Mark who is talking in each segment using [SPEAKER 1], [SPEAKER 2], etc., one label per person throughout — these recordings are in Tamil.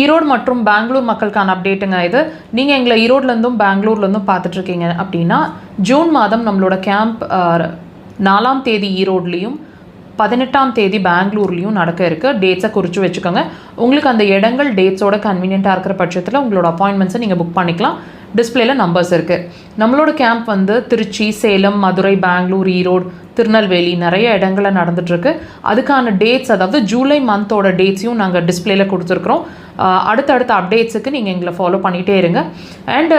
[SPEAKER 1] ஈரோடு மற்றும் பெங்களூர் மக்களுக்கான அப்டேட்டுங்க இது. நீங்கள் எங்களை ஈரோட்லேருந்தும் பெங்களூர்லேருந்தும் பார்த்துட்ருக்கீங்க அப்படின்னா, ஜூன் மாதம் நம்மளோட கேம்ப் 4ஆம் தேதி ஈரோட்லேயும் 18ஆம் தேதி பெங்களூர்லேயும் நடக்க இருக்குது. டேட்ஸை குறித்து வச்சுக்கோங்க. உங்களுக்கு அந்த இடங்கள் டேட்ஸோட கன்வீனியண்ட்டாக இருக்கிற பட்சத்தில் உங்களோட அப்பாயின்மெண்ட்ஸை நீங்கள் புக் பண்ணிக்கலாம். டிஸ்பிளேல நம்பர்ஸ் இருக்குது. நம்மளோட கேம்ப் வந்து திருச்சி, சேலம், மதுரை, பெங்களூர், ஈரோடு, திருநெல்வேலி நிறைய இடங்களில் நடந்துகிட்ருக்கு. அதுக்கான டேட்ஸ், அதாவது ஜூலை மந்தோட டேட்ஸையும் நாங்கள் டிஸ்பிளேல கொடுத்துருக்குறோம். அடுத்தடுத்த அப்டேட்ஸுக்கு நீங்கள் எங்களை ஃபாலோ பண்ணிகிட்டே இருங்க. அண்ட்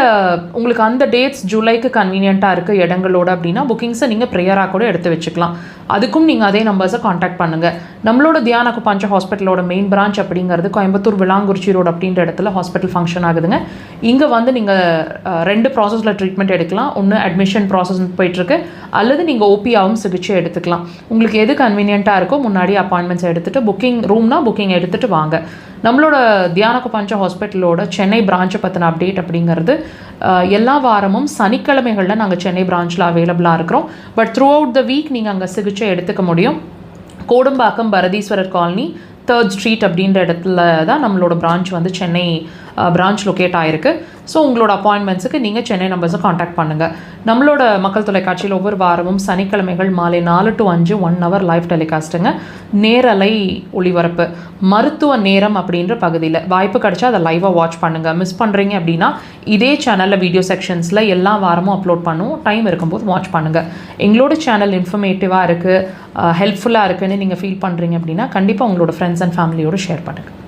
[SPEAKER 1] உங்களுக்கு அந்த டேட்ஸ் ஜூலைக்கு கன்வீனியண்ட்டாக இருக்குது இடங்களோட அப்படின்னா புக்கிங்ஸை நீங்கள் ப்ரேயராக கூட எடுத்து வச்சுக்கலாம். அதுக்கும் நீங்கள் அதே நம்பர்ஸை காண்டாக்ட் பண்ணுங்கள். நம்மளோட தியான அக்குபஞ்சர் ஹாஸ்பிட்டலோட மெயின் பிரான்ச் அப்படிங்கிறது கோயம்புத்தூர் விளாங்குறிச்சி ரோடு அப்படின்ற இடத்துல ஹாஸ்பிட்டல் ஃபங்க்ஷன் ஆகுதுங்க. இங்கே வந்து நீங்கள் 2 ப்ராசஸில் ட்ரீட்மெண்ட் எடுக்கலாம். ஒன்று அட்மிஷன் ப்ராசஸ் போயிட்டுருக்கு, அல்லது நீங்கள் ஓபியாவும் சிகிச்சை எடுத்துக்கலாம். உங்களுக்கு எது கன்வீனியண்ட்டாக இருக்கோ முன்னாடி அப்பாயின்மெண்ட்ஸ் எடுத்துகிட்டு புக்கிங் ரூம்னா புக்கிங் எடுத்துகிட்டு வாங்க. நம்மளோட தியான அக்குபஞ்சர் ஹாஸ்பிட்டலோட சென்னை பிரான்ச்சை பற்றின அப்டேட் அப்படிங்கிறது எல்லா வாரமும் சனிக்கிழமைகளில் நாங்கள் சென்னை பிரான்ச்சில் அவைலபிளாக இருக்கிறோம். But through out the week நீங்கள் அங்கே சிகிச்சை எடுத்துக்க முடியும். Kodambakkam Bharatheeswarar colony 3rd street அப்படின்ற இடத்துல தான் நம்மளோட பிரான்ச் வந்து சென்னை பிரான்ச் லொக்கேட் ஆகிருக்கு. ஸோ உங்களோட அப்பாயின்மெண்ட்ஸுக்கு நீங்கள் சென்னை நம்பர்ஸை காண்டாக்ட் பண்ணுங்கள். நம்மளோட மக்கள் தொலைக்காட்சியில் ஒவ்வொரு வாரமும் சனிக்கிழமைகள் மாலை 4 to 5 1 hour லைவ் டெலிகாஸ்ட்டுங்க. நேரலை ஒளிபரப்பு மருத்துவ நேரம் அப்படின்ற பகுதியில் வாய்ப்பு கிடைச்சா அதை லைவாக வாட்ச் பண்ணுங்கள். மிஸ் பண்ணுறீங்க அப்படின்னா இதே சேனலில் வீடியோ செக்ஷன்ஸில் எல்லா வாரமும் அப்லோட் பண்ணுவோம். டைம் இருக்கும்போது வாட்ச் பண்ணுங்கள். எங்களோட சேனல் இன்ஃபர்மேட்டிவாக இருக்குது, ஹெல்ப்ஃபுல்லாக இருக்குதுன்னு நீங்கள் ஃபீல் பண்ணுறீங்க அப்படின்னா கண்டிப்பாக உங்களோட ஃப்ரெண்ட்ஸ் அண்ட் ஃபேமிலியோடு ஷேர் பண்ணுங்கள்.